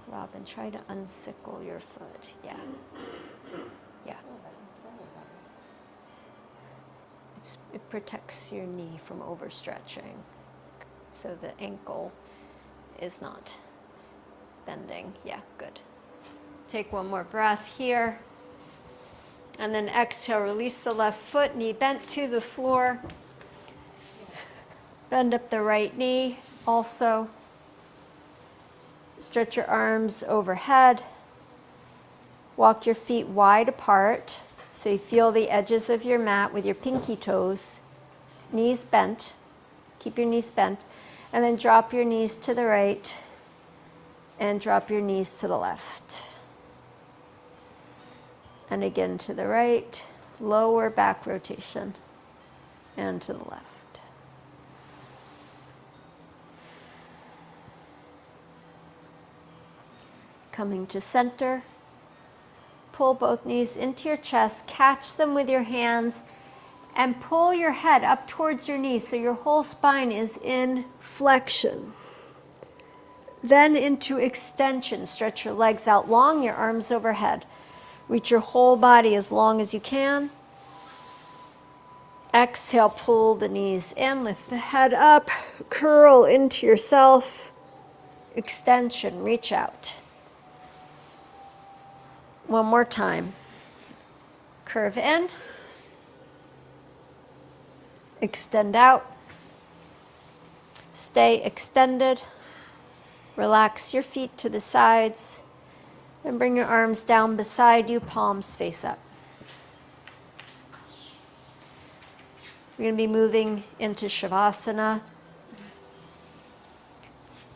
Speaker 1: Robin, try to unsickle your foot. Yeah. Yeah. It protects your knee from overstretching. So the ankle is not bending. Yeah, good. Take one more breath here. And then exhale, release the left foot, knee bent to the floor. Bend up the right knee also. Stretch your arms overhead. Walk your feet wide apart so you feel the edges of your mat with your pinky toes. Knees bent. Keep your knees bent. And then drop your knees to the right and drop your knees to the left. And again to the right, lower back rotation, and to the left. Coming to center, pull both knees into your chest, catch them with your hands, and pull your head up towards your knees so your whole spine is in flexion. Then into extension, stretch your legs out long, your arms overhead. Reach your whole body as long as you can. Exhale, pull the knees in, lift the head up, curl into yourself. extension, reach out. One more time. Curve in. Extend out. Stay extended. Relax your feet to the sides. And bring your arms down beside you, palms face up. We're going to be moving into Shavasana.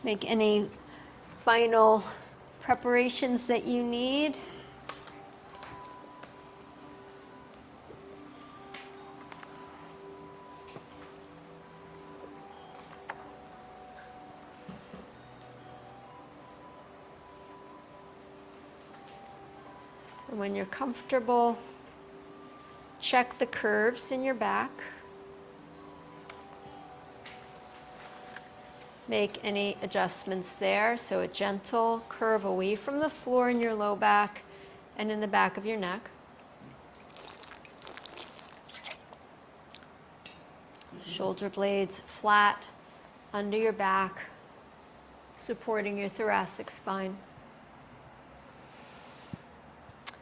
Speaker 1: Make any final preparations that you need. And when you're comfortable, check the curves in your back. Make any adjustments there. So a gentle curve away from the floor in your low back and in the back of your neck. Shoulder blades flat under your back, supporting your thoracic spine.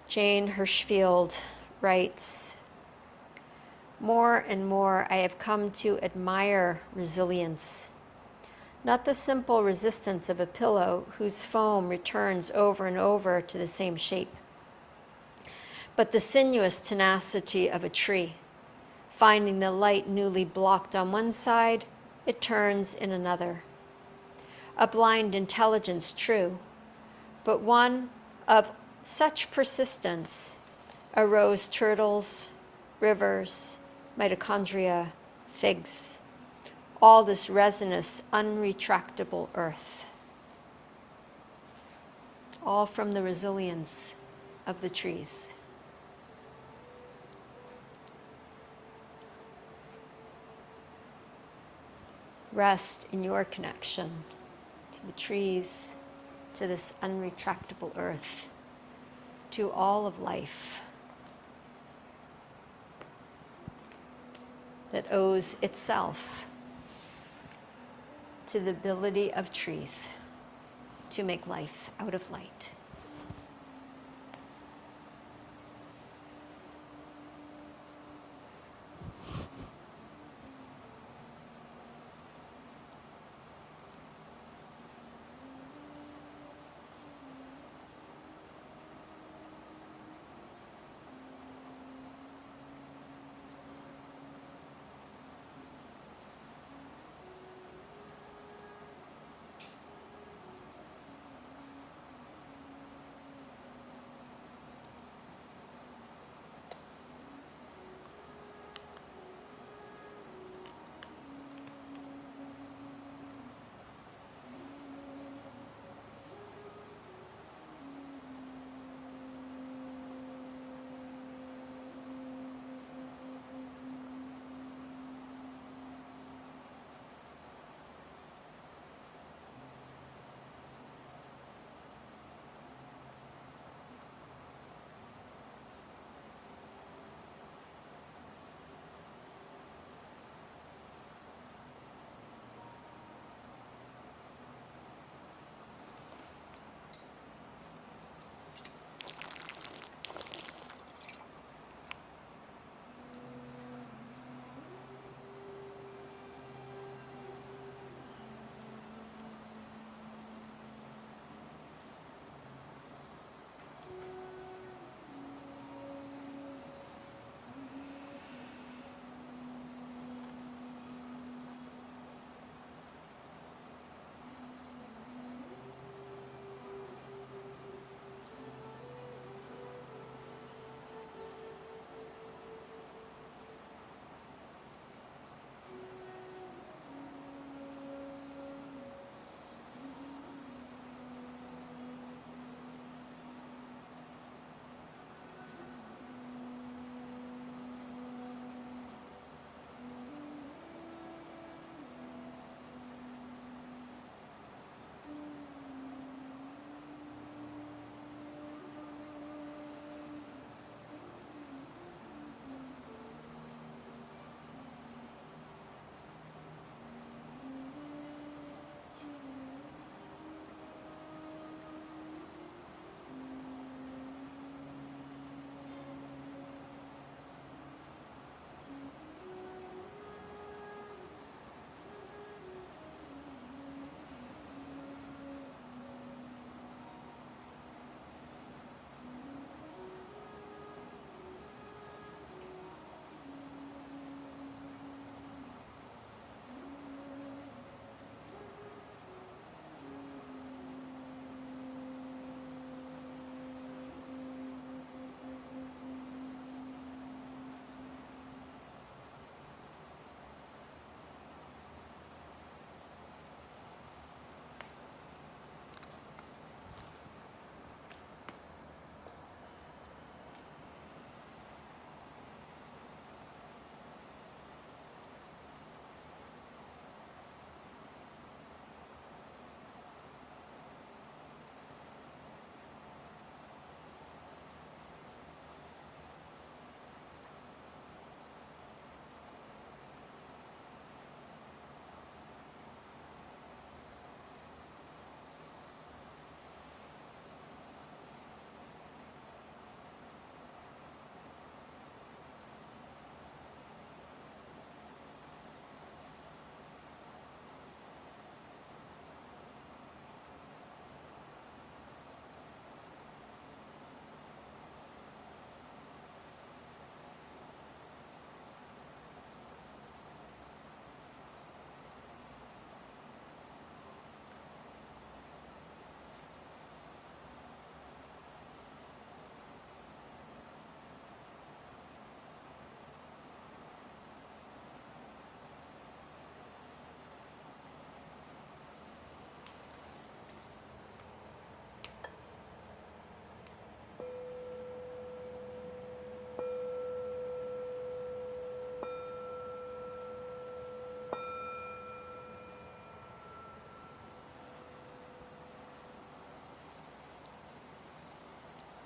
Speaker 1: Jane Hirschfield writes, "More and more I have come to admire resilience. Not the simple resistance of a pillow whose foam returns over and over to the same shape, but the sinuous tenacity of a tree. Finding the light newly blocked on one side, it turns in another. A blind intelligence, true, but one of such persistence arose turtles, rivers, mitochondria, figs, all this resinous, unretractable earth. All from the resilience of the trees." Rest in your connection to the trees, to this unretractable earth, to all of life that owes itself to the ability of trees to make life out of light.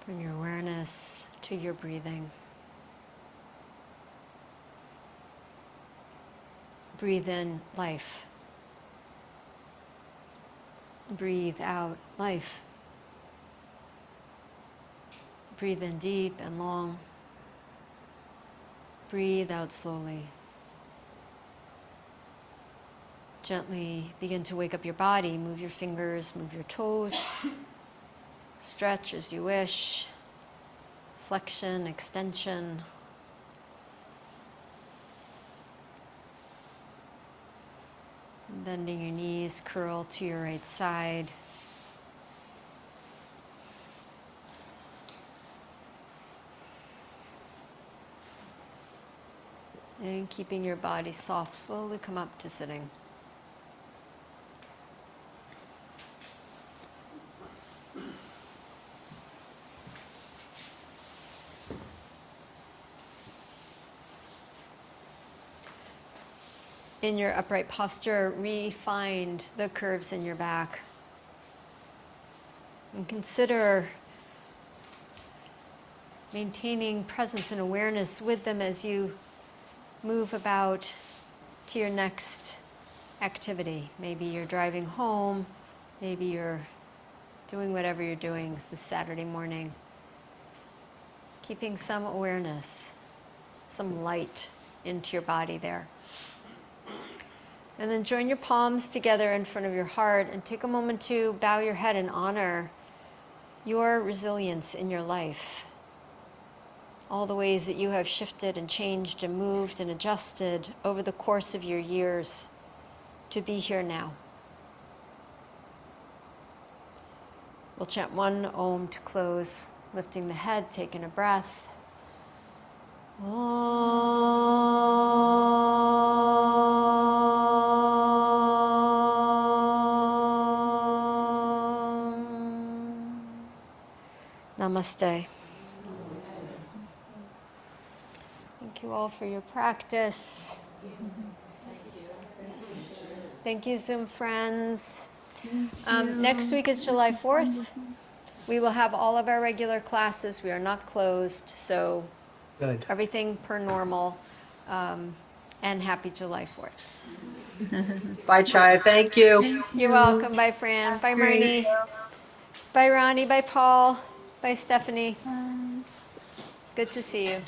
Speaker 1: Turn your awareness to your breathing. Breathe in life. Breathe out life. Breathe in deep and long. Breathe out slowly. Gently begin to wake up your body. Move your fingers, move your toes. Stretch as you wish. Flexion, extension. Bending your knees, curl to your right side. And keeping your body soft, slowly come up to sitting. In your upright posture, re-find the curves in your back. And consider maintaining presence and awareness with them as you move about to your next activity. Maybe you're driving home, maybe you're doing whatever you're doing this Saturday morning. Keeping some awareness, some light into your body there. And then join your palms together in front of your heart and take a moment to bow your head and honor your resilience in your life. All the ways that you have shifted and changed and moved and adjusted over the course of your years to be here now. We'll chant one Om to close, lifting the head, taking a breath. Namaste. Thank you all for your practice. Thank you, Zoom friends. Next week is July 4th. We will have all of our regular classes. We are not closed, so
Speaker 3: Good.
Speaker 1: everything per normal. And happy July 4th.
Speaker 5: Bye, Chaya. Thank you.
Speaker 1: You're welcome. Bye, Fran. Bye, Marnie. Bye, Ronnie. Bye, Paul. Bye, Stephanie. Good to see you.